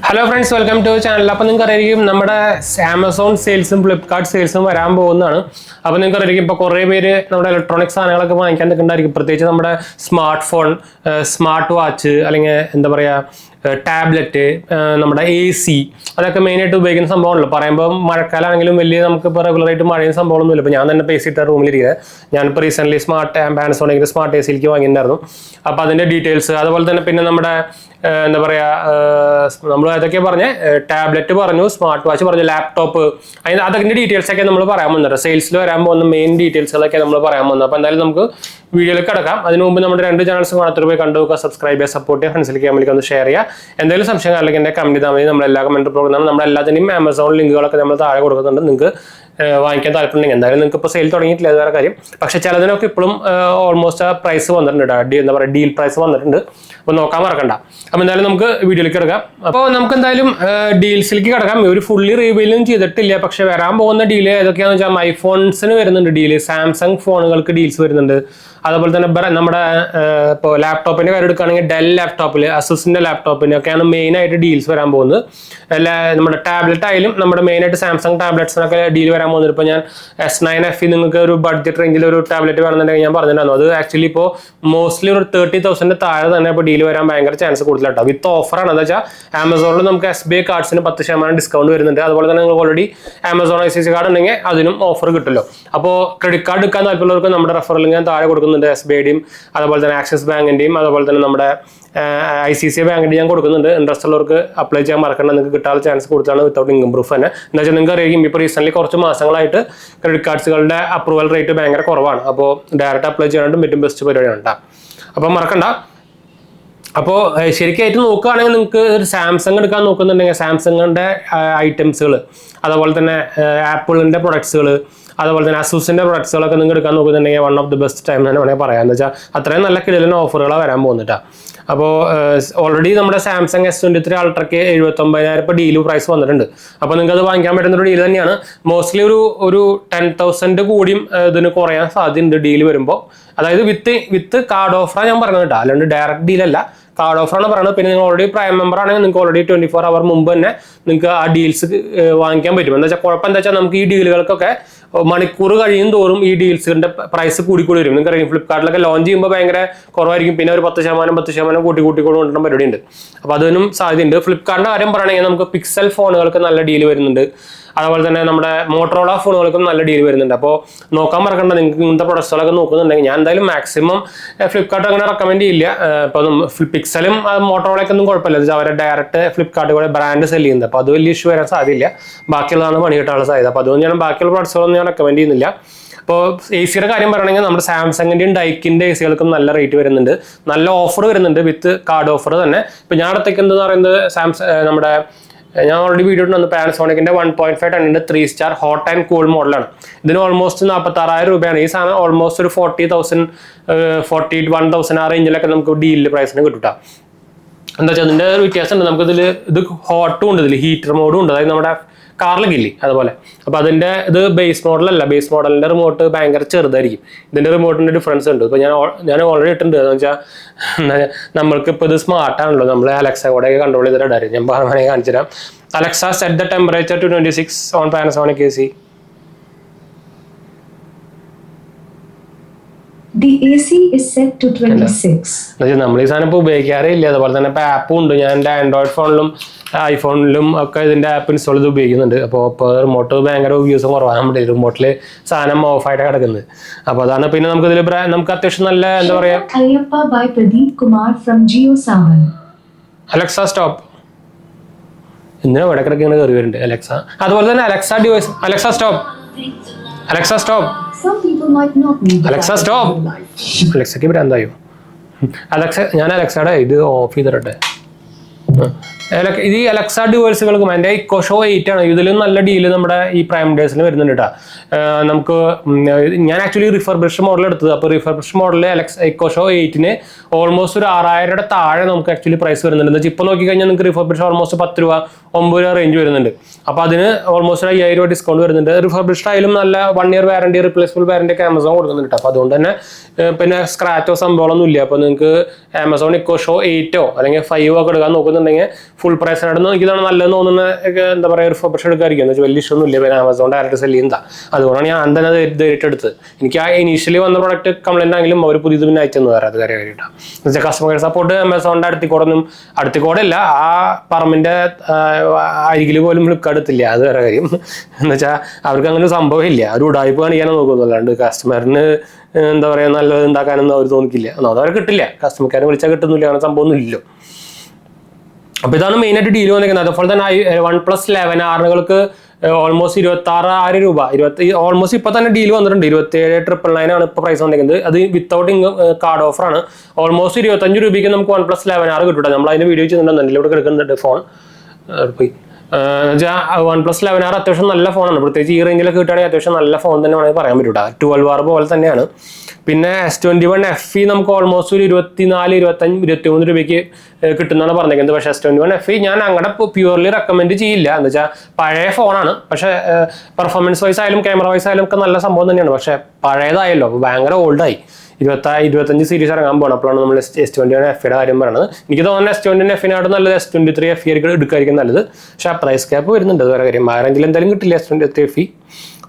Hello friends, welcome to channel. അപ്പോൾ നിങ്ങൾക്ക് അറിയാം നമ്മുടെ ആമസോൺ സെയിൽസും ഫ്ലിപ്കാർട്ട് സെയിൽസും വരാൻ പോകുന്നതാണ്. അപ്പോൾ നിങ്ങൾക്ക് അറിയാം ഇപ്പോൾ കുറേ പേര് നമ്മുടെ ഇലക്ട്രോണിക് സാധനങ്ങളൊക്കെ വാങ്ങിക്കാൻ നിൽക്കുന്നുണ്ടായിരിക്കും. പ്രത്യേകിച്ച് നമ്മുടെ സ്മാർട്ട് ഫോൺ, സ്മാർട്ട് വാച്ച്, അല്ലെങ്കിൽ എന്താ പറയുക ടാബ്ലറ്റ്, നമ്മുടെ AC, അതൊക്കെ മെയിനായിട്ട് ഉപയോഗിക്കുന്ന സംഭവമാണല്ലോ. പറയുമ്പോൾ മഴക്കാലമാണെങ്കിലും വലിയ നമുക്കിപ്പോൾ റെഗുലറായിട്ട് മഴയും സംഭവമൊന്നുമില്ല. ഇപ്പോൾ ഞാൻ തന്നെ AC ഇട്ട റൂമിലിരിക്കുന്നത്. ഞാനിപ്പോൾ റീസെൻ്റ്ലി പാനസോണിക്കിൻ്റെ സ്മാർട്ട് AC വാങ്ങിയിട്ടുണ്ടായിരുന്നു. അപ്പോൾ അതിൻ്റെ ഡീറ്റെയിൽസ്, അതുപോലെ തന്നെ പിന്നെ നമ്മുടെ എന്താ പറയുക നമ്മൾ അതൊക്കെ പറഞ്ഞ് ടാബ്ലറ്റ് പറഞ്ഞു, സ്മാർട്ട് വാച്ച് പറഞ്ഞു, ലാപ്ടോപ്പ്, അതിൻ്റെ ഡീറ്റെയിൽസ് ഒക്കെ നമ്മൾ പറയാൻ പോകുന്നുണ്ട്. സെയിൽസിൽ വരാൻ പോകുന്ന മെയിൻ ഡീറ്റെയിൽസുകളൊക്കെ നമ്മൾ പറയാൻ പോകുന്നത്. അപ്പോൾ എന്തായാലും നമുക്ക് വീഡിയോയിലേക്ക് കിടക്കാം. അതിന് മുമ്പ് നമ്മുടെ 2 ചാനൽസ് കാണാത്ത പോയി കണ്ടു നോക്കുക, സബ്സ്ക്രൈബ് ചെയ്യുക, സപ്പോർട്ട് ചെയ്യുക, ഫ്രണ്ട്സിലേക്ക് ഫാമിലിക്ക് ഒന്ന് ഷെയർ ചെയ്യുക. എന്തെങ്കിലും സംശയം അല്ലെങ്കിൽ എൻ്റെ കമൻറ്റ് ചെയ്താൽ മതി. നമ്മളെല്ലാ കമൻറ്റ് പ്രോഗ്രാം നമ്മളെല്ലാത്തിനും ആമസോൺ ലിങ്കുകളൊക്കെ നമ്മൾ താഴെ കൊടുക്കുന്നുണ്ട്. നിങ്ങൾക്ക് വാങ്ങിക്കാൻ താല്പര്യമുണ്ടെങ്കിൽ എന്തായാലും നിങ്ങൾക്ക് ഇപ്പോൾ സെയിൽ തുടങ്ങിയിട്ടില്ല, അത് വേറെ കാര്യം. പക്ഷേ ചിലതിനൊക്കെ ഇപ്പോഴും ഓൾമോസ്റ്റ് ആ പ്രൈസ് വന്നിട്ടുണ്ട്, എന്താ പറയുക ഡീൽ പ്രൈസ് വന്നിട്ടുണ്ട്. അപ്പോൾ നോക്കാൻ മറക്കണ്ട. അപ്പോൾ എന്തായാലും നമുക്ക് വീഡിയോയിലേക്ക് കിടക്കാം. അപ്പോൾ നമുക്ക് എന്തായാലും ഡീൽസിലേക്ക് കിടക്കാം. ഒരു ഫുള്ളി റീവെയിലും ചെയ്തിട്ടില്ല, പക്ഷേ വരാൻ പോകുന്ന ഡീൽ ഏതൊക്കെയാണെന്ന് വെച്ചാൽ ഐഫോൺസിന് വരുന്നുണ്ട് ഡീല്, സാംസങ് ഫോണുകൾക്ക് ഡീൽസ് വരുന്നുണ്ട്. അതുപോലെ തന്നെ നമ്മുടെ ഇപ്പോൾ ലാപ്ടോപ്പിൻ്റെ കാര്യം എടുക്കുകയാണെങ്കിൽ ഡെൽ ലാപ്ടോപ്പിൽ, അസൂസിൻ്റെ ലാപ്ടോപ്പിനൊക്കെയാണ് മെയിനായിട്ട് ഡീൽസ് വരാൻ പോകുന്നത്. നമ്മുടെ ടാബ്ലറ്റ് ആയാലും നമ്മുടെ മെയിനായിട്ട് സാംസങ് ടാബ്ലറ്റ്സിനൊക്കെ ഡീൽ വരാൻ പോകുന്നത്. ഇപ്പോൾ ഞാൻ S9 FE നിങ്ങൾക്ക് ഒരു ബഡ്ജറ്റ് റേഞ്ചിൽ ഒരു ടാബ്ലറ്റ് വേണമെന്നുണ്ടെങ്കിൽ ഞാൻ പറഞ്ഞിട്ടുണ്ടായിരുന്നു. അത് ആക്ച്വലി ഇപ്പോൾ മോസ്റ്റ്ലി ഒരു 30,000 താഴെ തന്നെ ഇപ്പോൾ ഡീൽ വരാൻ ഭയങ്കര ചാൻസ് കൂടുതലാട്ടോ. വിത്ത് ഓഫറാണ്. എന്താ വെച്ചാൽ ആമസോണിൽ നമുക്ക് SBI കാർഡ്സിന് 10% ഡിസ്കൗണ്ട് വരുന്നുണ്ട്. അതുപോലെ തന്നെ നിങ്ങൾക്ക് ഓൾറെഡി ആമസോൺ ICICI കാർഡ് ഉണ്ടെങ്കിൽ അതിനും ഓഫർ കിട്ടുമല്ലോ. അപ്പോൾ ക്രെഡിറ്റ് കാർഡ് എടുക്കാൻ താല്പര്യമുള്ളവർക്ക് നമ്മുടെ റെഫറൽ ഞാൻ താഴെ കൊടുക്കുന്നുണ്ട്. SBIയുടെയും അതുപോലെ തന്നെ ആക്സിസ് ബാങ്കിന്റെയും അതുപോലെ തന്നെ നമ്മുടെ ICICI ബാങ്കിന്റെ ഞാൻ കൊടുക്കുന്നുണ്ട്. ഇൻട്രസ്റ്റ് ഉള്ളവർക്ക് അപ്ലൈ ചെയ്യാൻ മറക്കണ്ട. നിങ്ങൾക്ക് കിട്ടാനുള്ള ചാൻസ് കൂടുതലാണ് വിത്തൗട്ട് ഇൻകം പ്രൂഫ് തന്നെ. എന്താ വെച്ചാൽ നിങ്ങൾക്ക് അറിയാം ഇപ്പോൾ റീസെന്റ് കുറച്ച് മാസങ്ങളായിട്ട് ക്രെഡിറ്റ് കാർഡ്സുകളുടെ അപ്രൂവൽ റേറ്റ് ഭയങ്കര കുറവാണ്. അപ്പോൾ ഡയറക്റ്റ് അപ്ലൈ ചെയ്യാനായിട്ടും ഏറ്റവും ബെസ്റ്റ് പരിപാടിയാണ് കേട്ടോ. അപ്പോൾ മറക്കണ്ട. അപ്പോൾ ശരിക്കായിട്ട് നോക്കുകയാണെങ്കിൽ നിങ്ങൾക്ക് ഒരു സാംസങ് എടുക്കാൻ നോക്കുന്നുണ്ടെങ്കിൽ സാംസങ്ങിൻ്റെ ഐറ്റംസുകൾ, അതുപോലെ തന്നെ ആപ്പിളിൻ്റെ പ്രൊഡക്ട്സുകൾ, അതുപോലെ തന്നെ അസൂസിൻ്റെ പ്രൊഡക്ട്സുകളൊക്കെ നിങ്ങൾ എടുക്കാൻ നോക്കുന്നുണ്ടെങ്കിൽ one of the best time തന്നെ വേണമെങ്കിൽ പറയാം. എന്ന് വെച്ചാൽ അത്രയും നല്ല കിടിലൻ ഓഫറുകളാണ് വരാൻ പോകുന്നിട്ടാണ്. അപ്പോൾ ഓൾറെഡി നമ്മുടെ സാംസങ് S23 അൾട്രയ്ക്ക് 79,000 ഇപ്പോൾ ഡീൽ പ്രൈസ് വന്നിട്ടുണ്ട്. അപ്പോൾ നിങ്ങൾക്ക് അത് വാങ്ങിക്കാൻ പറ്റുന്ന ഒരു ഡീൽ തന്നെയാണ്. മോസ്റ്റ്ലി ഒരു 10,000 കൂടിയും ഇതിന് കുറയാൻ സാധ്യതയുണ്ട് ഡീൽ വരുമ്പോൾ. അതായത് വിത്ത് കാർഡ് ഓഫറാണ് ഞാൻ പറയുന്നത് കേട്ടോ, അല്ലാണ്ട് ഡയറക്റ്റ് ഡീലല്ല, കാർഡ് ഓഫറാണ് പറയുന്നത്. പിന്നെ നിങ്ങൾ ഓൾറെഡി പ്രൈം മെമ്പർ ആണെങ്കിൽ നിങ്ങൾക്ക് ഓൾറെഡി 24 hour മുമ്പ് തന്നെ നിങ്ങൾക്ക് ആ ഡീൽസ് വാങ്ങിക്കാൻ പറ്റും. എന്താ വെച്ചാൽ കുഴപ്പം എന്താ വെച്ചാൽ നമുക്ക് ഈ ഡീലുകൾക്കൊക്കെ മണിക്കൂർ കഴിയും തോറും ഈ ഡീൽസിന്റെ പ്രൈസ് കൂടി വരും. നിങ്ങൾക്ക് അറിയാം ഫ്ലിപ്കാർട്ടിലൊക്കെ ലോഞ്ച് ചെയ്യുമ്പോൾ ഭയങ്കര കുറവായിരിക്കും, പിന്നെ ഒരു 10% കൂട്ടി കൊണ്ടുവരുന്ന പരിപാടി ഉണ്ട്. അപ്പോൾ അതിനും സാധ്യതയുണ്ട്. ഫ്ലിപ്കാർട്ടിന്റെ കാര്യം പറയുകയാണെങ്കിൽ നമുക്ക് പിക്സൽ ഫോണുകൾക്ക് നല്ല ഡീൽ വരുന്നുണ്ട്. അതുപോലെ തന്നെ നമ്മുടെ മോട്ടറോള ഫോണുകൾക്കും നല്ല ഡീൽ വരുന്നുണ്ട്. അപ്പോൾ നോക്കാൻ മറക്കണ്ട. നിങ്ങൾക്ക് ഇങ്ങനത്തെ പ്രൊഡക്ട്സുകളൊക്കെ നോക്കുന്നുണ്ടെങ്കിൽ ഞാൻ എന്തായാലും മാക്സിമം ഫ്ലിപ്കാർട്ട് അങ്ങനെ റെക്കമെൻഡ് ചെയ്യില്ല. ഇപ്പം പിക്സലും മോട്ടറോളയൊക്കെ ഒന്നും കുഴപ്പമില്ല, അവരെ ഡയറക്റ്റ് ഫ്ലിപ്കാർട്ട് കൂടെ ബ്രാൻഡ് സെല് ചെയ്യുന്നത്. അപ്പോൾ അത് വലിയ ഇഷ്യൂ വരാൻ സാധ്യതയില്ല. ബാക്കിയുള്ളതാണ് പണി കിട്ടാനുള്ള സാധ്യത. അപ്പോൾ അതുകൊണ്ട് ഞാൻ ബാക്കിയുള്ള പ്രൊഡക്ട്സുകളൊന്നും ഞാൻ റെക്കമെൻഡ് ചെയ്യുന്നില്ല. ഇപ്പോൾ AC-യുടെ കാര്യം പറയുകയാണെങ്കിൽ നമ്മുടെ സാംസങ്ങിൻ്റെയും ഡൈക്കിൻ്റെ AC-കൾക്കും നല്ല റേറ്റ് വരുന്നുണ്ട്, നല്ല ഓഫർ വരുന്നുണ്ട് വിത്ത് കാർഡ് ഓഫർ തന്നെ. ഇപ്പോൾ ഞാൻ അടുത്തേക്ക് എന്താണെന്ന് പറയുന്നത് നമ്മുടെ ഞാൻ ഓൾറെഡി വീഡിയോ ഇട്ടുണ്ട്, പാനസോണിക്കിന്റെ 1.5 ടണ്ണിന്റെ 3 സ്റ്റാർ ഹോട്ട് ആൻഡ് കൂൾ മോഡലാണ്. ഇതിന് ഓൾമോസ്റ്റ് 46,000 രൂപയാണ്. ഈ സാധനം ഓൾമോസ്റ്റ് ഒരു 40,000 41,000 ആ റേഞ്ചിലൊക്കെ നമുക്ക് ഡീലിൽ പ്രൈസിന് കിട്ടും. എന്താ വെച്ചാൽ അതിന്റെ ഒരു വ്യത്യാസം ഉണ്ട്. നമുക്ക് ഇത് ഹോട്ടും ഉണ്ട്, ഇതിൽ ഹീറ്റർ മോഡും ഉണ്ട്, അതായത് നമ്മുടെ കാറിലൊക്കെ ഇല്ലേ അതുപോലെ. അപ്പോൾ അതിന്റെ ഇത് ബേസ് മോഡലല്ല, ബേസ് മോഡലിന്റെ റിമോട്ട് ഭയങ്കര ചെറുതായിരിക്കും. ഇതിന്റെ റിമോട്ടിന്റെ ഡിഫറൻസ് ഉണ്ട്. ഇപ്പോൾ ഞാൻ ഓൾറെഡി ഇട്ടുണ്ട്. എന്ന് വെച്ചാൽ നമ്മൾക്ക് ഇപ്പോൾ ഇത് സ്മാർട്ടാണല്ലോ, നമ്മൾ അലക്സ കൂടെ കൺട്രോൾ ചെയ്തിട്ടായിരിക്കും. ഞാൻ പറഞ്ഞ കാണിച്ചു തരാം. Alexa set the temperature to 26 on Panasonic AC. The AC is set to 26. നമ്മൾ ഈ സാധനം ഇപ്പോൾ ഉപയോഗിക്കാറേ ഇല്ല. അതുപോലെ തന്നെ ഇപ്പോൾ ആപ്പും ഉണ്ട്. ഞാൻ എൻ്റെ ആൻഡ്രോയിഡ് ഫോണിലും ഐഫോണിലും ഒക്കെ ഇതിൻ്റെ ആപ്പ് ഇൻസ്റ്റാൾ ചെയ്ത് ഉപയോഗിക്കുന്നുണ്ട്. അപ്പോൾ റിമോട്ട് ഭയങ്കര യൂസും കുറവാണ്. നമ്മുടെ റിമോട്ടിൽ സാധനം ഓഫായിട്ട് കിടക്കുന്നത്. അപ്പോൾ അതാണ്. പിന്നെ നമുക്ക് അത്യാവശ്യം നല്ല എന്താ പറയുക, അലക്സ സ്റ്റോപ്പ് ഇന്നലെ ഇടക്കിടക്ക് ഇങ്ങനെ കയറി വരുന്നുണ്ട് അലക്സ. അതുപോലെ തന്നെ Alexa device, Alexa stop, Alexa stop, Alexa stop. അലക്സയ്ക്ക് ഭ്രാന്തായോ? ഞാൻ അലക്സയുടെ ഇത് ഓഫ് ചെയ്തിട്ടെ. ഇത് ഈ അലക്സ ഡിവൈസുകൾക്കും എൻ്റെ ഇക്കോ ഷോ 8 ആണ്. ഇതിലും നല്ല ഡീല് നമ്മുടെ ഈ പ്രൈം ഡേയ്സിൽ വരുന്നുണ്ട് കേട്ടോ. നമുക്ക് ഞാൻ ആക്ച്വലി റിഫർബിഷ് മോഡൽ എടുത്തത്. അപ്പോൾ റിഫർബിഷ് മോഡലിൽ ഇക്കോ ഷോ 8-ന് ഓൾമോസ്റ്റ് ഒരു 6,000 താഴെ നമുക്ക് ആക്ച്വലി പ്രൈസ് വരുന്നുണ്ട്. എന്താ വെച്ചാൽ ഇപ്പോൾ നോക്കിക്കഴിഞ്ഞാൽ നിങ്ങൾക്ക് റിഫർബിഷ് ഓൾമോസ്റ്റ് 10 രൂപ 9 രൂപ റേഞ്ച് വരുന്നുണ്ട്. അപ്പോൾ അതിന് ഓൾമോസ്റ്റ് 5,000 രൂപ ഡിസ്കൗണ്ട് വരുന്നുണ്ട്. റിഫർബിഷ്ഡ് ആയാലും നല്ല 1 year വാറണ്ടി, റിപ്ലേസബിൾ വാറണ്ടി ഒക്കെ ആമസോൺ കൊടുക്കുന്നുണ്ട് കേട്ടോ. അപ്പോൾ അതുകൊണ്ട് തന്നെ പിന്നെ സ്ക്രാച്ചോ സംഭവമൊന്നും ഇല്ല. അപ്പോൾ നിങ്ങൾക്ക് ആമസോൺ ഇക്കോ ഷോ 8 അല്ലെങ്കിൽ 5 ഒക്കെ എടുക്കാൻ നോക്കുന്നുണ്ടെങ്കിൽ ഫുൾ പ്രൈസിനായിട്ട് എനിക്കിതാണ് നല്ലതെന്ന് തോന്നുന്ന എന്താ പറയുക ഒരു ഫർബിഷ് എടുക്കായിരിക്കും. എന്ന് വെച്ചാൽ വലിയ ഇഷ്ടമൊന്നും ഇല്ല, പിന്നെ ആമസോൺ ഡയറക്റ്റ് സെല് ചെയ്യുന്നതാ. അതുകൊണ്ടാണ് ഞാൻ തന്നെ നേരിട്ട് എടുത്തത്. എനിക്ക് ആ ഇനീഷ്യലി വന്ന പ്രൊഡക്റ്റ് കംപ്ലൈന്റ് ആണെങ്കിലും അവർ പുതിയത് പിന്നെ അയച്ചെന്ന് പറയാം. അത് കാര്യമായിട്ടാണ് എന്ന് വെച്ചാൽ കസ്റ്റമർ സപ്പോർട്ട് ആമസോണിന്റെ അടുത്തിക്കോടല്ല, ആ പറമ്പിന്റെ അരികിൽ പോലും ഫ്ലിപ്കാർട്ട് എത്തില്ല. അത് വേറെ കാര്യം. എന്ന് വെച്ചാൽ അവർക്ക് അങ്ങനെ ഒരു സംഭവം ഇല്ല. ഒരു ഉടായ്പ കാണിക്കാനോ നോക്കുന്നു, അല്ലാണ്ട് കസ്റ്റമറിന് എന്താ പറയുക നല്ലത് ഉണ്ടാക്കാനൊന്നും അവർ തോന്നിക്കില്ല. ഒന്നാമത് അവർ കിട്ടില്ല, കസ്റ്റമർക്കാരെ വിളിച്ചാൽ കിട്ടുന്നില്ല, അങ്ങനെ സംഭവമൊന്നും ഇല്ലല്ലോ. അപ്പോൾ ഇതാണ് മെയിനായിട്ട് ഡീൽ വന്നിരിക്കുന്നത്. അതുപോലെ തന്നെ OnePlus 11 ആറുകൾക്ക് ഓൾമോസ്റ്റ് 26,000 രൂപ, ഓൾമോസ്റ്റ് ഇപ്പൊ തന്നെ ഡീൽ വന്നിട്ടുണ്ട്. 27,999 ആണ് ഇപ്പൊ പ്രൈസ് വന്നിരിക്കുന്നത്. അത് വിത്തൗട്ട് കാർഡ് ഓഫർ ആണ്. ഓൾമോസ്റ്റ് 25 രൂപയ്ക്ക് നമുക്ക് OnePlus 11 കിട്ടും. നമ്മൾ അതിന്റെ വീഡിയോ ചെയ്യുന്നുണ്ട്, ഇവിടെ കിടക്കുന്നുണ്ട് ഫോൺ പോയി. OnePlus 11 അത്യാവശ്യം നല്ല ഫോണാണ്. പ്രത്യേകിച്ച് ഈ റേഞ്ചിലൊക്കെ കിട്ടുകയാണെങ്കിൽ അത്യാവശ്യം നല്ല ഫോൺ തന്നെ വേണമെങ്കിൽ പറയാൻ പറ്റൂട്ടാ. 12R പോലെ തന്നെയാണ്. പിന്നെ S21 FE നമുക്ക് ഓൾമോസ്റ്റ് ഒരു 24, 25, 23 രൂപയ്ക്ക് കിട്ടുന്നതാണ് പറഞ്ഞേക്കുന്നത്. പക്ഷേ S21 FE ഞാൻ അങ്ങനെ പ്യൂർലി റെക്കമെൻഡ് ചെയ്യില്ല. എന്ന് വെച്ചാൽ പഴയ ഫോണാണ്, പക്ഷേ പെർഫോമൻസ് വൈസ് ആയാലും ക്യാമറ വൈസ് ആയാലും ഒക്കെ നല്ല സംഭവം തന്നെയാണ്. പക്ഷേ പഴയതായല്ലോ, ഭയങ്കര ഓൾഡായി. 25 സീരീസ് ഇറങ്ങാൻ പോകണം. അപ്പോഴാണ് നമ്മൾ S21 FEയുടെ കാര്യം പറയുന്നത്. എനിക്ക് തോന്നുന്നത് S21 FEനായിട്ട് നല്ലത് S23 FE എടുക്കായിരിക്കും നല്ലത്. പക്ഷേ ആ പ്രൈസ് ക്യാപ്പ് വരുന്നുണ്ട്, വേറെ കാര്യം. ആരെങ്കിലും എന്തായാലും കിട്ടില്ല S23 FE.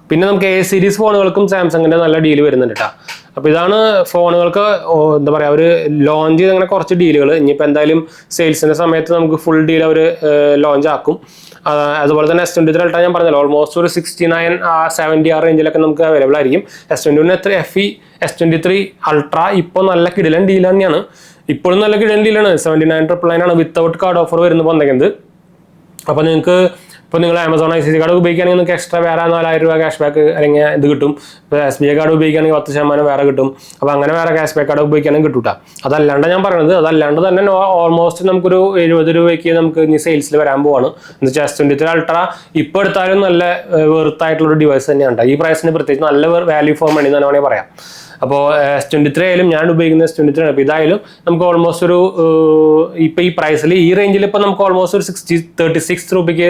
പിന്നെ നമുക്ക് A സീരീസ് ഫോണുകൾക്കും സാംസങ്ങിന്റെ നല്ല ഡീൽ വരുന്നുണ്ട് കേട്ടോ. അപ്പോൾ ഇതാണ് ഫോണുകൾക്ക് എന്താ പറയുക, അവർ ലോഞ്ച് ചെയ്ത് അങ്ങനെ കുറച്ച് ഡീലുകൾ. ഇനിയിപ്പോൾ എന്തായാലും സെയിൽസിന്റെ സമയത്ത് നമുക്ക് ഫുൾ ഡീൽ അവർ ലോഞ്ച് ആക്കും. അതുപോലെ തന്നെ S23 Ultra ഞാൻ പറഞ്ഞല്ലോ, ഓൾമോസ്റ്റ് ഒരു 69, 70 ആ റേഞ്ചിലൊക്കെ നമുക്ക് അവൈലബിൾ ആയിരിക്കും. S21 FE, S23 Ultra ഇപ്പോൾ നല്ല കിടിലൻ ഡീൽ തന്നെയാണ്. ഇപ്പോഴും നല്ല കിടിലൻ ഡീലാണ്. 79,999 ആണ് വിത്തൗട്ട് കാർഡ് ഓഫർ വരുന്നത് വന്നേക്കുന്നത്. അപ്പോൾ നിങ്ങൾക്ക് ഇപ്പോൾ നിങ്ങൾ ആമസോൺ ICC കാർഡ് ഉപയോഗിക്കുകയാണെങ്കിൽ നിങ്ങൾക്ക് എക്സ്ട്രാ വേറെ 4,000 രൂപ ക്യാഷ് ബാക്ക് അല്ലെങ്കിൽ ഇത് കിട്ടും. ഇപ്പോൾ SBI കാർഡ് ഉപയോഗിക്കുകയാണെങ്കിൽ 10% വേറെ കിട്ടും. അപ്പോൾ അങ്ങനെ വേറെ ക്യാഷ് ബാക്ക് കാർഡ് ഉപയോഗിക്കുകയാണെങ്കിൽ കിട്ടൂട്ടാ. അതല്ലാണ്ട് ഞാൻ പറയുന്നത്, അതല്ലാണ്ട് തന്നെ ഓൾമോസ്റ്റ് നമുക്കൊരു 70 രൂപയ്ക്ക് നമുക്ക് ഇനി സെയിൽസിൽ വരാൻ പോവാണ്. എന്ന് വെച്ചാൽ S23 Ultra ഇപ്പോൾ എടുത്താലും നല്ല വെറുത്തായിട്ടുള്ളൊരു ഡിവൈസ് തന്നെയാണ്. ഈ പ്രൈസിന് പ്രത്യേകിച്ച് നല്ല വാല്യൂ ഫോർ മണി എന്ന് തന്നെ വേണമെങ്കിൽ പറയാം. അപ്പോൾ S23 ആയാലും ഞാൻ ഉപയോഗിക്കുന്ന S23 ആണ്. അപ്പോൾ ഇതായാലും നമുക്ക് ഓൾമോസ്റ്റ് ഒരു ഇപ്പോൾ ഈ പ്രൈസിൽ ഈ റേഞ്ചിൽ ഇപ്പോൾ നമുക്ക് ഓൾമോസ്റ്റ് ഒരു 36 രൂപയ്ക്ക്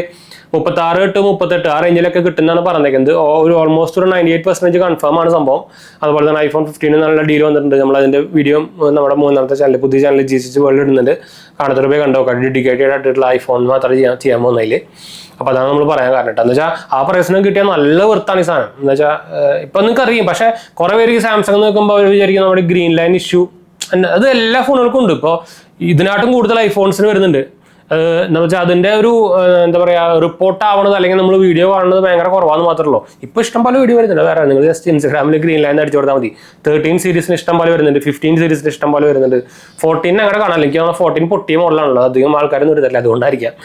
36 to 38 ആ റേഞ്ചിലൊക്കെ കിട്ടുന്നതാണ് പറഞ്ഞേക്കുന്നത്. ഒരു ഓൾമോസ്റ്റ് ഒരു 98% കൺഫേം ആണ് സംഭവം. അതുപോലെ തന്നെ iPhone 15 നല്ല ഡീൽ വന്നിട്ടുണ്ട്. നമ്മൾ അതിന്റെ വീഡിയോ നമ്മുടെ 3ാമത്തെ ചാനൽ, പുതിയ ചാനൽ GCC വേൾഡ് ഇടുന്നുണ്ട്. കാണാത്ത രൂപ കണ്ടോ, ഡെഡിക്കേറ്റഡ് ആയിട്ടുള്ള ഐഫോൺ മാത്രമേ ചെയ്യാൻ പോകുന്നതിൽ. അപ്പോൾ അതാണ് നമ്മൾ പറയാൻ കാരണം കേട്ടോ. എന്ന് വെച്ചാൽ ആ പ്രൈസിന് കിട്ടിയാൽ നല്ല വെർത്താണ് ഈ സാധനം. എന്ന് വെച്ചാൽ ഇപ്പം നിങ്ങൾക്ക് അറിയും. പക്ഷേ കുറേ പേര് ഈ സാംസങ് നോക്കുമ്പോൾ അവർ വിചാരിക്കും നമ്മുടെ ഗ്രീൻ ലൈൻ ഇഷ്യൂ, അത് എല്ലാ ഫോണുകൾക്കും ഉണ്ട്. ഇപ്പോൾ ഇതിനായിട്ടും കൂടുതൽ ഐഫോൺസിന് വരുന്നുണ്ട്. എന്ന് വെച്ചാൽ അതിന്റെ ഒരു എന്താ പറയാ റിപ്പോർട്ട് ആവണത് അല്ലെങ്കിൽ നമ്മൾ വീഡിയോ കാണുന്നത് ഭയങ്കര കുറവാന്ന് മാത്രമല്ലോ. ഇപ്പൊ ഇഷ്ടം പോലെ വീഡിയോ വരുന്നുണ്ട്. വേറെ നിങ്ങൾ ജസ്റ്റ് ഇൻസ്റ്റാഗ്രാമിൽ ഗ്രീൻ ലൈൻ അടിച്ചു കൊടുത്താൽ മതി. 13 സീരീസിന് ഇഷ്ടം പോലെ വരുന്നുണ്ട്, 15 സീരീസിന് ഇഷ്ടം പോലെ വരുന്നുണ്ട്. 14 അങ്ങനെ കാണാൻ എനിക്ക് 14 പൊട്ടിയ മോഡലാണല്ലോ, അധികം ആൾക്കാരൊന്നും എടുത്തില്ല, അതുകൊണ്ടായിരിക്കാം.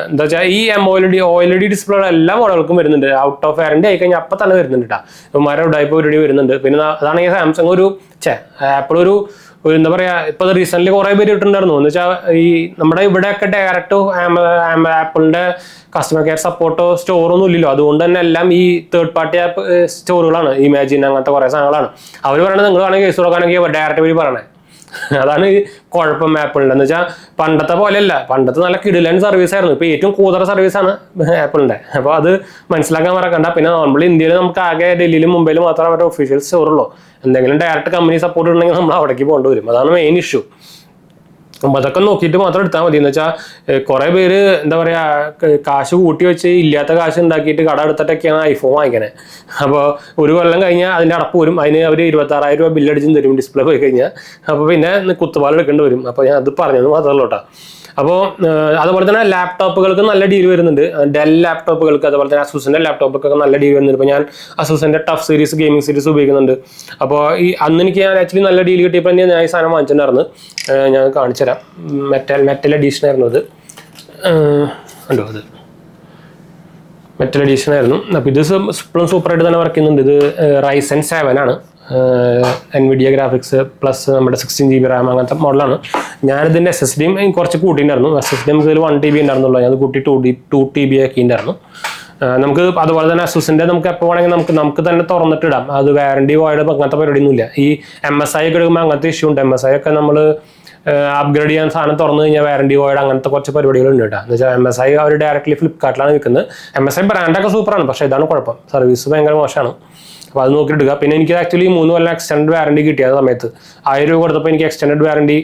എന്താ വെച്ചാൽ ഈ OLED ഡിസ്പ്ലേ എല്ലാ മോഡലുകൾക്കും വരുന്നുണ്ട്. ഔട്ട് ഓഫ് വാറന്റി ആയി കഴിഞ്ഞാൽ അപ്പം തന്നെ വരുന്നുണ്ട് കേട്ടോ. ഇവന്മാരെ ഉടായ്പ പരിപാടി വരുന്നുണ്ട്. പിന്നെ അതാണെങ്കിൽ സാംസങ് ആപ്പിൾ ഒരു എന്താ പറയാ, ഇപ്പൊ റീസെന്റ് കുറെ പേര് ഇട്ടുണ്ടായിരുന്നു. എന്ന് വെച്ചാൽ ഈ നമ്മുടെ ഇവിടെയൊക്കെ ഡയറക്റ്റ് ആപ്പിളിന്റെ കസ്റ്റമർ കെയർ സപ്പോർട്ടോ സ്റ്റോറൊന്നും ഇല്ലല്ലോ. അതുകൊണ്ട് തന്നെ എല്ലാം ഈ തേർഡ് പാർട്ടി ആപ്പ് സ്റ്റോറുകളാണ്, ഇമാജിൻ അങ്ങനത്തെ കുറെ സാധനങ്ങളാണ്. അവർ പറയണത് നിങ്ങൾ വേണമെങ്കിൽ കേസ് കൊടുക്കാണെങ്കിൽ ഡയറക്റ്റ് വഴി പറയണേ. അതാണ് ഈ കുഴപ്പം ആപ്പിളിന്റെ. എന്ന് വെച്ചാൽ പണ്ടത്തെ പോലെയല്ല, പണ്ടത്തെ നല്ല കിടിലൻ സർവീസ് ആയിരുന്നു. ഇപ്പൊ ഏറ്റവും കൂടുതൽ സർവീസാണ് ആപ്പിളിന്റെ. അപ്പോൾ അത് മനസ്സിലാക്കാൻ മറക്കണ്ട. പിന്നെ നോർമലി ഇന്ത്യയിൽ നമുക്ക് ആകെ ഡൽഹിയിലും മുംബൈയിലും മാത്രമേ അവരുടെ ഒഫീഷ്യൽ സ്റ്റോറുള്ളൂ. എന്തെങ്കിലും ഡയറക്റ്റ് കമ്പനി സപ്പോർട്ട് ഉണ്ടെങ്കിൽ നമ്മൾ അവിടേക്ക് പോകേണ്ടി വരും. അതാണ് മെയിൻ ഇഷ്യൂ. അപ്പോൾ അതൊക്കെ നോക്കിയിട്ട് മാത്രം എടുത്താൽ മതി. എന്ന് വെച്ചാൽ കുറേ പേര് എന്താ പറയുക, കാശ് കൂട്ടി വെച്ച് ഇല്ലാത്ത കാശ് ഉണ്ടാക്കിയിട്ട് കട എടുത്തിട്ടൊക്കെയാണ് ഐഫോൺ വാങ്ങിക്കണേ. അപ്പോൾ ഒരു കൊല്ലം കഴിഞ്ഞാൽ അതിൻ്റെ അടപ്പ് വരും. അതിന് അവർ 26,000 രൂപ ബില്ലടിച്ചും തരും ഡിസ്പ്ലേ പോയി കഴിഞ്ഞാൽ. അപ്പോൾ പിന്നെ കുത്തുപാൽ എടുക്കേണ്ടി വരും. അപ്പോൾ ഞാൻ അത് പറഞ്ഞത് മാത്രമല്ല കേട്ടോ. അപ്പോൾ അതുപോലെ തന്നെ ലാപ്ടോപ്പുകൾക്ക് നല്ല ഡീൽ വരുന്നുണ്ട്. ഡെൽ ലാപ്ടോപ്പുകൾക്ക്, അതുപോലെ തന്നെ അസൂസിന്റെ ലാപ്ടോപ്പൊക്കെ നല്ല ഡീൽ വരുന്നുണ്ട്. ഇപ്പോൾ ഞാൻ അസൂസിന്റെ ടഫ് സീരീസ് ഗെയിമിംഗ് സീരീസ് ഉപയോഗിക്കുന്നുണ്ട്. അപ്പോൾ അന്ന് എനിക്ക് ഞാൻ ആക്ച്വലി നല്ല ഡീൽ കിട്ടിയപ്പോൾ ഞാൻ ഈ സാധനം വാങ്ങിച്ചിട്ടുണ്ടായിരുന്നു. ഞാൻ കാണിച്ചുതരാം. മെറ്റൽ എഡീഷൻ ആയിരുന്നു അത്. ഉണ്ടോ, അത് മെറ്റൽ എഡീഷൻ ആയിരുന്നു. അപ്പോൾ ഇത് ഇപ്പോഴും സൂപ്പറായിട്ട് തന്നെ വർക്ക് ചെയ്യുന്നുണ്ട്. ഇത് Ryzen 7 ആണ്. NVIDIA ഗ്രാഫിക്സ് പ്ലസ് നമ്മുടെ 16 GB റാം അങ്ങനത്തെ മോഡലാണ്. ഞാനിതിൻ്റെ SSDയും കുറച്ച് കൂട്ടിയിട്ടുണ്ടായിരുന്നു. SSD നമുക്ക് ഇതിൽ 1 TB ഉണ്ടായിരുന്നുള്ളൂ. ഞാൻ അത് കൂട്ടി 2 TB ആക്കി ഉണ്ടായിരുന്നു. നമുക്ക് അതുപോലെ തന്നെ അസൂസിൻ്റെ നമുക്ക് എപ്പോൾ വേണമെങ്കിൽ നമുക്ക് തന്നെ തുറന്നിട്ടിടാം. അത് വാറണ്ടി വോയിഡ് അങ്ങനത്തെ പരിപാടിയൊന്നുമില്ല. ഈ MSI ഒക്കെ എടുക്കുമ്പോൾ അങ്ങനത്തെ ഇഷ്യൂ ഉണ്ട്. MSI ഒക്കെ നമ്മൾ അപ്ഗ്രേഡ് ചെയ്യാൻ സാധനം തുറന്നു കഴിഞ്ഞാൽ വാറണ്ടി വോയിഡ് അങ്ങനത്തെ കുറച്ച് പരിപാടികളുണ്ട് കേട്ടോ. എന്ന് വെച്ചാൽ MSI അവർ ഡയറക്റ്റ്ലി ഫ്ലിപ്കാർട്ടിലാണ് വിൽക്കുന്നത്. MSI ബ്രാൻഡൊക്കെ സൂപ്പറാണ്, പക്ഷേ ഇതാണ് കുഴപ്പം, സർവീസ് ഭയങ്കര മോശമാണ്. അപ്പോൾ അത് നോക്കി എടുക്കുക. പിന്നെ എനിക്ക് ആക്ച്വലി 3 കൊല്ലം എക്സ്റ്റൻഡ് വാറണ്ടി കിട്ടിയ സമയത്ത് 1000 രൂപ കൊടുത്തപ്പോൾ എനിക്ക് എക്സ്റ്റൻഡ് വാറണ്ടി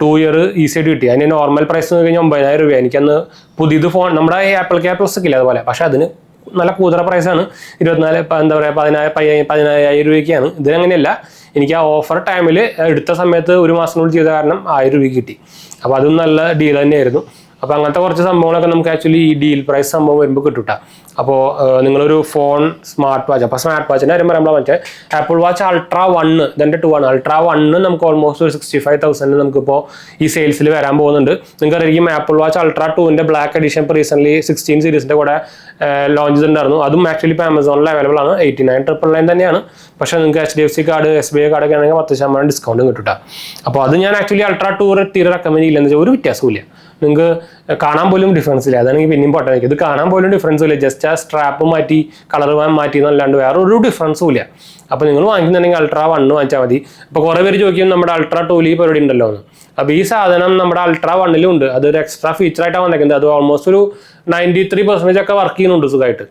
2 ഇയർ ഈസി ആയിട്ട് കിട്ടി. അതിന് നോർമൽ പ്രൈസ് എന്ന് കഴിഞ്ഞാൽ 9000 രൂപ. എനിക്കന്ന് പുതിയത് ഫോൺ നമ്മുടെ ആപ്പിൾ കെയർ പ്ലസ് ഒക്കെ ഇല്ല അതുപോലെ, പക്ഷെ അതിന് നല്ല കൂതറ പ്രൈസാണ്. 14,000 രൂപയ്ക്കാണ്. ഇതിനങ്ങനെയല്ല, എനിക്ക് ആ ഓഫർ ടൈമിൽ എടുത്ത സമയത്ത് 1 മാസത്തിനുള്ളിൽ ചെയ്ത കാരണം 1000 രൂപയ്ക്ക് കിട്ടി. അപ്പോൾ അതും നല്ല ഡീൽ തന്നെയായിരുന്നു. അപ്പോൾ അങ്ങനത്തെ കുറച്ച് സംഭവങ്ങളൊക്കെ നമുക്ക് ആക്ച്വലി ഈ ഡീൽ പ്രൈസ് സംഭവം വരുമ്പോൾ കിട്ടും. അപ്പോൾ നിങ്ങളൊരു ഫോൺ, സ്മാർട്ട് വാച്ച്, അപ്പോൾ സ്മാർട്ട് വാച്ചിൻ്റെ കാര്യം പറയുമ്പോൾ മറ്റേ ആപ്പിൾ വാച്ച് അൾട്രാ 1 ഇതിൻ്റെ 2 ആണ്. അൾട്രാ 1 നമുക്ക് ഓൾമോസ്റ്റ് ഒരു 65,000 നമുക്കിപ്പോൾ ഈ സെയിൽസിൽ വരാൻ പോകുന്നുണ്ട്. നിങ്ങൾക്ക് അറിയാം ആപ്പിൾ വാച്ച് അൾട്രാ 2ൻ്റെ ബ്ലാക്ക് എഡിഷൻ ഇപ്പോൾ റീസെൻ്റ്ലി 16 സീരീസിൻ്റെ കൂടെ ലോഞ്ച് ചെയ്തിട്ടുണ്ടായിരുന്നു. അതും ആക്ച്വലി ഇപ്പോൾ ആമസോണിൽ അവൈലബിൾ ആണ്. 89,999 തന്നെയാണ്. പക്ഷേ നിങ്ങൾക്ക് HDFC കാർഡ്, SBI കാർഡൊക്കെ ആണെങ്കിൽ 10% ഡിസ്കൗണ്ടും കിട്ടും. അപ്പോൾ അത് ഞാൻ ആക്ച്വലി അൾട്രാ 2 തീരെ റെക്കമെൻഡ് ചെയ്യില്ലെന്ന് വെച്ചാൽ ഒരു വ്യത്യാസമില്ല. നിങ്ങൾക്ക് കാണാൻ പോലും ഡിഫറൻസ് ഇല്ല. അതാണെങ്കിൽ പിന്നെയും പോട്ടെ, ഇത് കാണാൻ പോലും ഡിഫറൻസ് ഇല്ല. ജസ്റ്റ് ആ സ്ട്രാപ്പ് മാറ്റി കളർ മാറ്റി എന്നല്ലാണ്ട് വേറെ ഒരു ഡിഫറൻസും ഇല്ല. അപ്പോൾ നിങ്ങൾ വാങ്ങിക്കുന്നുണ്ടെങ്കിൽ അൾട്രാ 1 വാങ്ങിച്ചാൽ മതി. അപ്പോൾ കുറേ പേര് ചോദിക്കും നമ്മുടെ അൾട്രാ 2 ഈ പരിപാടി ഉണ്ടല്ലോ എന്ന്. അപ്പോൾ ഈ സാധനം നമ്മുടെ അൾട്രാ 1 ഉണ്ട്. അതൊരു എക്സ്ട്രാ ഫീച്ചറായിട്ടാണ് വന്നേക്കുന്നത്. അത് ഓൾമോസ്റ്റ് ഒരു 93% ഒക്കെ വർക്ക് ചെയ്യുന്നുണ്ട് സുഖമായിട്ട്.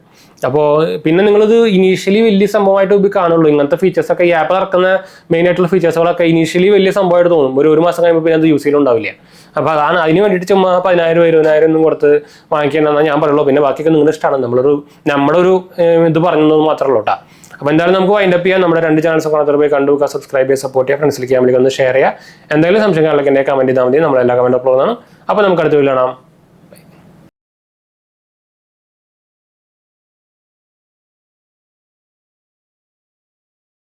അപ്പോൾ പിന്നെ നിങ്ങളിത് ഇനീഷ്യലി വലിയ സംഭവമായിട്ട് ഇത് കാണുള്ളൂ. ഇങ്ങനത്തെ ഫീച്ചേഴ്സൊക്കെ ഈ ആപ്പ് ഇറക്കുന്ന മെയിൻ ആയിട്ടുള്ള ഫീച്ചേഴ്സുകളൊക്കെ ഇനീഷ്യലി വലിയ സംഭവമായിട്ട് തോന്നും. ഒരു മാസം കഴിയുമ്പോൾ പിന്നെ അത് യൂസ് ചെയ്യലുണ്ടാവില്ല. അപ്പോൾ അതാണ് അതിന് വേണ്ടിയിട്ട് ചുമ്മാ 10,000 20,000 ഒന്നും കൊടുത്ത് വാങ്ങിക്കണമെന്നാണ് ഞാൻ പറയുള്ളൂ. പിന്നെ ബാക്കിയൊക്കെ നിങ്ങളുടെ ഇഷ്ടമാണ്. നമ്മുടെ ഒരു ഇത് പറഞ്ഞത് മാത്രമേ ഉള്ളൂ കേട്ടോ. അപ്പോൾ എന്തായാലും നമുക്ക് വൈൻഡപ്പ് ചെയ്യാം. നമ്മുടെ 2 ചാനൽസ് ഒക്കെ പോയി കണ്ടു, സബ്സ്ക്രൈബ് ചെയ്യുക, സപ്പോർട്ട് ചെയ്യുക, ഫ്രണ്ട്സിലേക്ക് ഫാമിലിക്ക് ഒന്ന് ഷെയർ ചെയ്യുക. എന്തെങ്കിലും സംശയങ്ങളൊക്കെ എന്നെ കമൻറ്റ് ചെയ്താൽ മതി. നമ്മളെല്ലാ കമൻറ്റ് അപ്ലോഡ് ആണ്. അപ്പോൾ നമുക്ക് അടുത്ത വീഡിയോ കാണാം.